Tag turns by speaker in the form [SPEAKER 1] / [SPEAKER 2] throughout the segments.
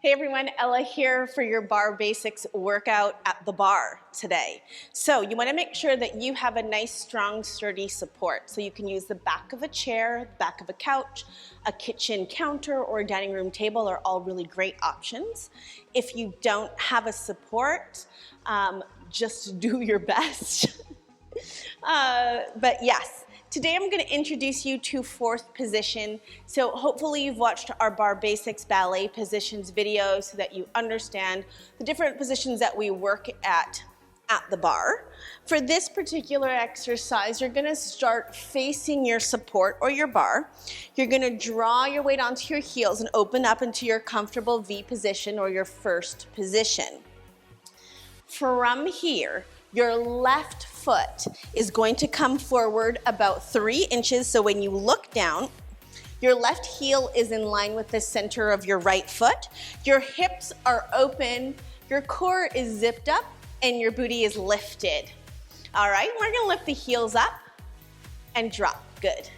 [SPEAKER 1] Hey everyone, Ella here for your Barre Basics workout at the bar today. So you want to make sure that you have a nice, strong, sturdy support. So you can use the back of a chair, back of a couch, a kitchen counter, or a dining room table are all really great options. If you don't have a support, just do your best. But yes. Today I'm going to introduce you to fourth position. So hopefully you've watched our Barre Basics ballet positions video so that you understand the different positions that we work at the bar. For this particular exercise, you're going to start facing your support or your bar. You're going to draw your weight onto your heels and open up into your comfortable V position or your first position. From here, your left foot is going to come forward about 3 inches. So when you look down, your left heel is in line with the center of your right foot. Your hips are open, your core is zipped up, and your booty is lifted. All right, we're gonna lift the heels up and drop. Good.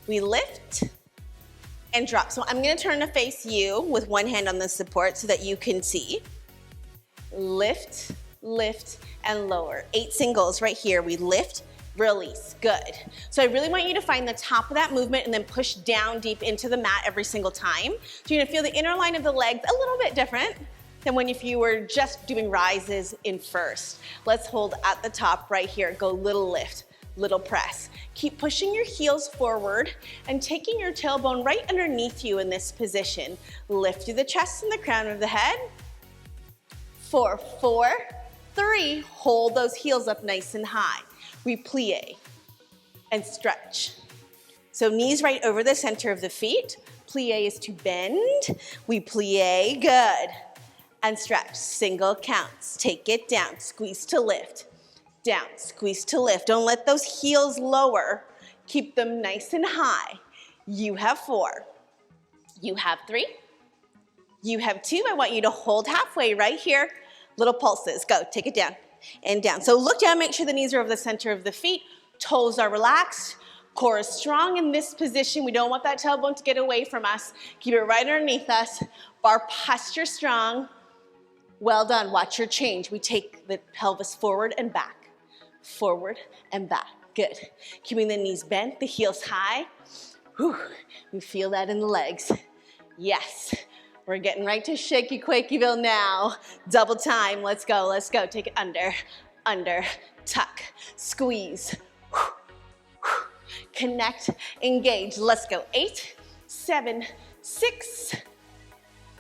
[SPEAKER 1] We lift and drop. So I'm gonna turn to face you with one hand on the support so that you can see. Lift, lift, and lower. 8 singles right here. We lift, release. Good. So I really want you to find the top of that movement and then push down deep into the mat every single time. So you're gonna feel the inner line of the legs a little bit different than if you were just doing rises in first. Let's hold at the top right here. Go little lift, little press. Keep pushing your heels forward and taking your tailbone right underneath you in this position. Lift through the chest and the crown of the head. 4, 3, hold those heels up nice and high. We plie and stretch. So knees right over the center of the feet. Plie is to bend. We plie, good. And stretch, single counts. Take it down, squeeze to lift. Down, squeeze to lift. Don't let those heels lower. Keep them nice and high. You have 4. You have 3. You have 2. I want you to hold halfway right here. Little pulses, go, take it down and down. So look down, make sure the knees are over the center of the feet, toes are relaxed, core is strong in this position. We don't want that tailbone to get away from us. Keep it right underneath us. Bar posture strong. Well done, watch your change. We take the pelvis forward and back, good. Keeping the knees bent, the heels high. Whew. We feel that in the legs. Yes. We're getting right to shaky quakyville now. Double time, let's go. Take it under, tuck, squeeze. Connect, engage, let's go. 8, 7, 6,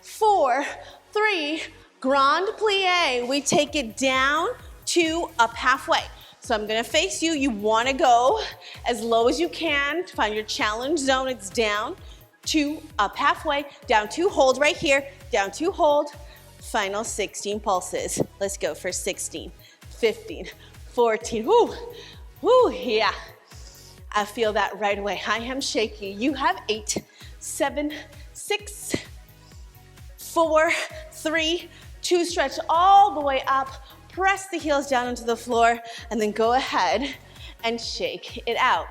[SPEAKER 1] 4, 3, grand plie. We take it down to up halfway. So I'm gonna face you. You wanna go as low as you can to find your challenge zone. It's down. 2, up halfway, down 2, hold right here, down 2, hold, final 16 pulses. Let's go for 16, 15, 14, whoo, yeah. I feel that right away. I am shaky. You have 8, 7, 6, 4, 3, 2, stretch all the way up, press the heels down into the floor, and then go ahead and shake it out.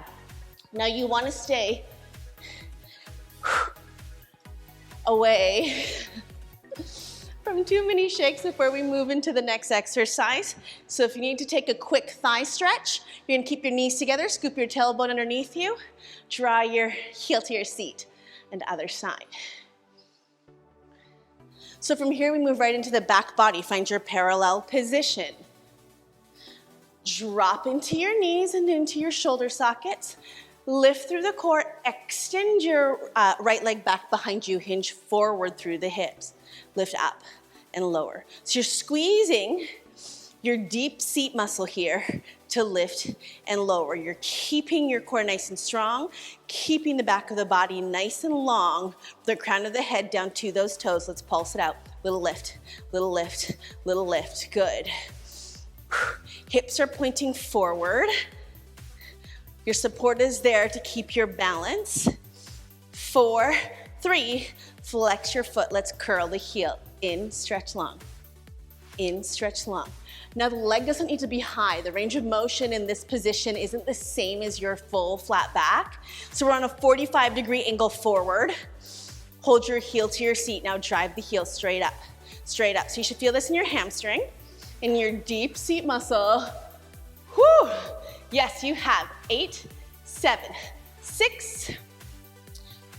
[SPEAKER 1] Now you wanna stay away from too many shakes before we move into the next exercise. So if you need to take a quick thigh stretch, you're gonna keep your knees together, scoop your tailbone underneath you, draw your heel to your seat, and other side. So from here we move right into the back body. Find your parallel position. Drop into your knees and into your shoulder sockets. Lift through the core, extend your right leg back behind you, hinge forward through the hips. Lift up and lower. So you're squeezing your deep seat muscle here to lift and lower. You're keeping your core nice and strong, keeping the back of the body nice and long, the crown of the head down to those toes. Let's pulse it out. Little lift, little lift, little lift. Good. Hips are pointing forward. Your support is there to keep your balance. 4, 3, flex your foot. Let's curl the heel. In, stretch long. In, stretch long. Now the leg doesn't need to be high. The range of motion in this position isn't the same as your full flat back. So we're on a 45-degree angle forward. Hold your heel to your seat. Now drive the heel straight up, straight up. So you should feel this in your hamstring, in your deep seat muscle. Whew. Yes, you have 8, 7, 6.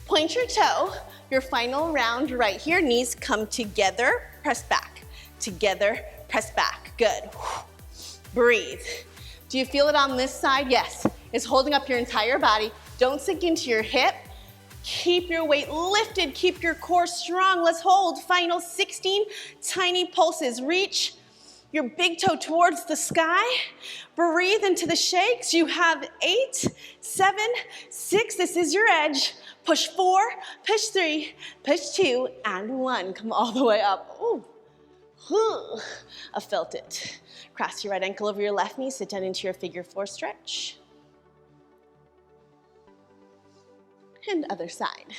[SPEAKER 1] Point your toe. Your final round right here. Knees come together, press back. Together, press back. Good. Breathe. Do you feel it on this side? Yes. It's holding up your entire body. Don't sink into your hip. Keep your weight lifted. Keep your core strong. Let's hold. Final 16 tiny pulses. Reach your big toe towards the sky. Breathe into the shakes. You have 8, 7, 6. This is your edge. Push 4, push 3, push 2, and 1. Come all the way up. Ooh. I felt it. Cross your right ankle over your left knee. Sit down into your figure 4 stretch. And other side.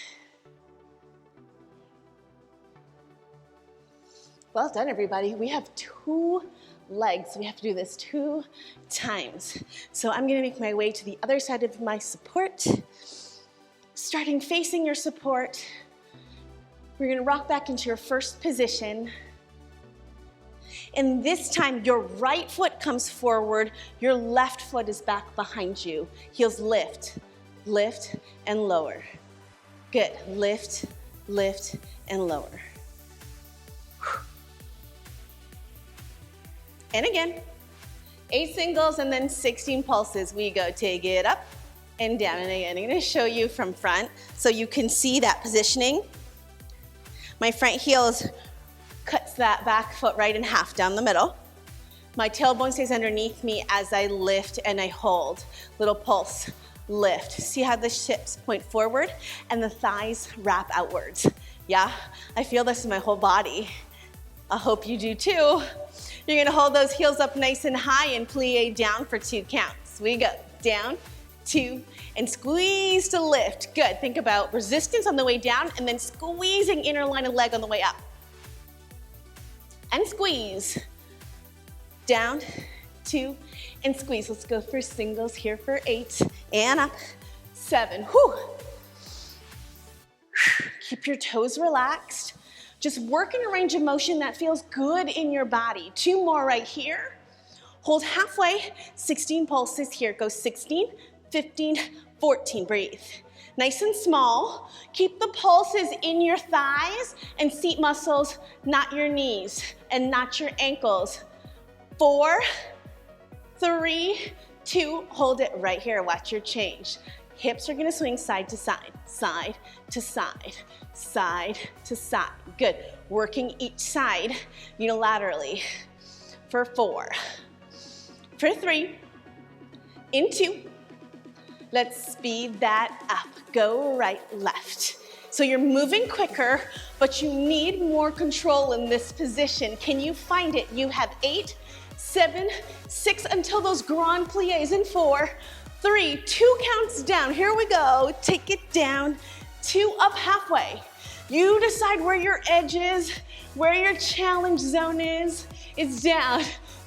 [SPEAKER 1] Well done, everybody. We have 2 legs. We have to do this 2 times. So I'm gonna make my way to the other side of my support. Starting facing your support. We're gonna rock back into your first position. And this time, your right foot comes forward, your left foot is back behind you. Heels lift, lift, and lower. Good, lift, lift, and lower. And again, 8 singles and then 16 pulses. We go, take it up and down. And again, I'm gonna show you from front so you can see that positioning. My front heel cuts that back foot right in half down the middle. My tailbone stays underneath me as I lift and I hold. Little pulse, lift. See how the hips point forward and the thighs wrap outwards. Yeah, I feel this in my whole body. I hope you do too. You're gonna hold those heels up nice and high and plie down for 2 counts. We go, down, 2, and squeeze to lift. Good, think about resistance on the way down and then squeezing inner line of leg on the way up. And squeeze. Down, 2, and squeeze. Let's go for singles here for 8, and up, 7. Whew. Keep your toes relaxed. Just work in a range of motion that feels good in your body. 2 more right here. Hold halfway, 16 pulses here. Go 16, 15, 14, breathe. Nice and small. Keep the pulses in your thighs and seat muscles, not your knees and not your ankles. 4, 3, 2, hold it right here. Watch your change. Hips are gonna swing side to side, side to side, side to side. Good. Working each side unilaterally. For 4, for 3, in 2. Let's speed that up. Go right, left. So you're moving quicker, but you need more control in this position. Can you find it? You have 8, 7, 6 until those grand plies in 4, 3, 2 counts down. Here we go. Take it down, 2 up halfway. You decide where your edge is, where your challenge zone is. It's down,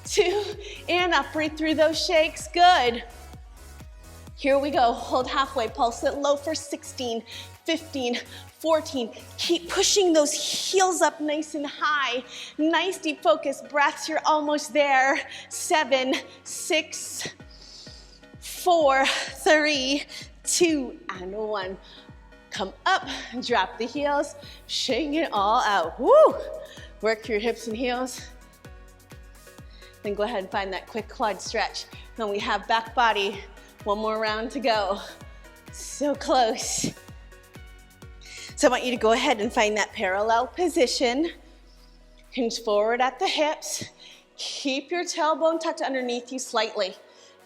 [SPEAKER 1] 2, and up. Breathe through those shakes. Good. Here we go. Hold halfway. Pulse it low for 16, 15, 14. Keep pushing those heels up nice and high. Nice deep focus. Breaths, you're almost there. 7, 6, 4, 3, 2, and 1. Come up, drop the heels, shake it all out. Woo! Work your hips and heels. Then go ahead and find that quick quad stretch. Then we have back body. 1 more round to go. So close. So I want you to go ahead and find that parallel position. Hinge forward at the hips. Keep your tailbone tucked underneath you slightly.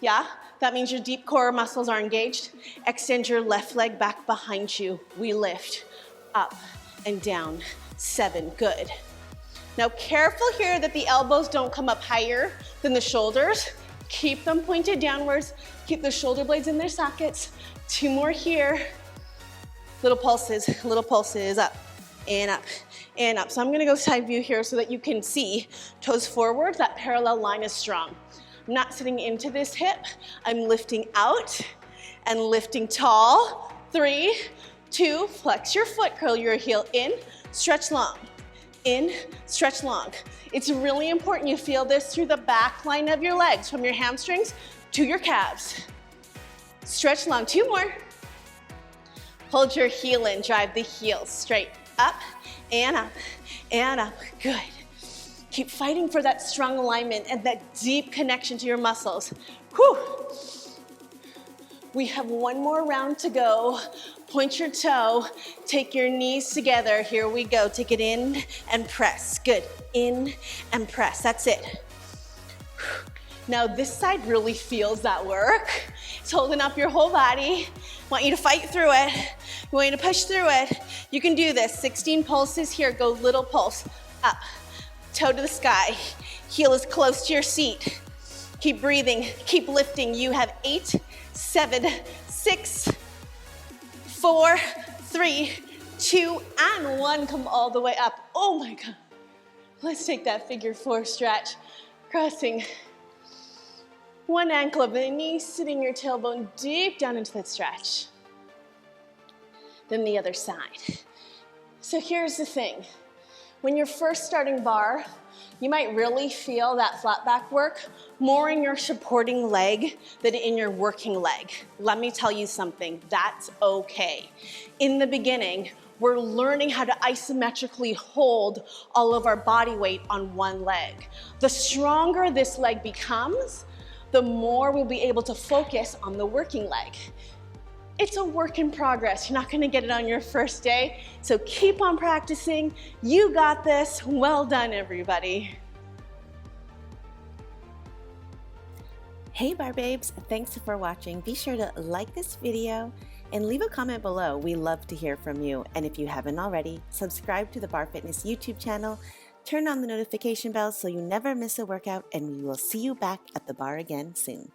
[SPEAKER 1] Yeah? That means your deep core muscles are engaged. Extend your left leg back behind you. We lift up and down. 7, good. Now careful here that the elbows don't come up higher than the shoulders. Keep them pointed downwards. Keep the shoulder blades in their sockets. 2 more here. Little pulses up and up and up. So I'm gonna go side view here so that you can see toes forward. That parallel line is strong. I'm not sitting into this hip. I'm lifting out and lifting tall. 3, 2, flex your foot, curl your heel in, stretch long. In, stretch long. It's really important you feel this through the back line of your legs, from your hamstrings to your calves. Stretch long, 2 more. Hold your heel in, drive the heels straight up and up and up, good. Keep fighting for that strong alignment and that deep connection to your muscles. Whew. We have 1 more round to go. Point your toe, take your knees together. Here we go, take it in and press. Good, in and press, that's it. Now this side really feels that work. It's holding up your whole body. I want you to fight through it. I want you to push through it. You can do this, 16 pulses here, go little pulse. Up, toe to the sky, heel is close to your seat. Keep breathing, keep lifting. You have 8, 7, 6, 4, 3, 2, and 1. Come all the way up. Oh my God. Let's take that figure 4 stretch. Crossing one ankle of the knee, sitting your tailbone deep down into that stretch. Then the other side. So here's the thing. When you're first starting bar, you might really feel that flat back work more in your supporting leg than in your working leg. Let me tell you something, that's okay. In the beginning, we're learning how to isometrically hold all of our body weight on one leg. The stronger this leg becomes, the more we'll be able to focus on the working leg. It's a work in progress. You're not gonna get it on your first day, so keep on practicing. You got this. Well done, everybody.
[SPEAKER 2] Hey Barre Babes, thanks for watching. Be sure to like this video and leave a comment below. We love to hear from you. And if you haven't already, subscribe to the Barre Fitness YouTube channel, turn on the notification bell so you never miss a workout, and we will see you back at the bar again soon.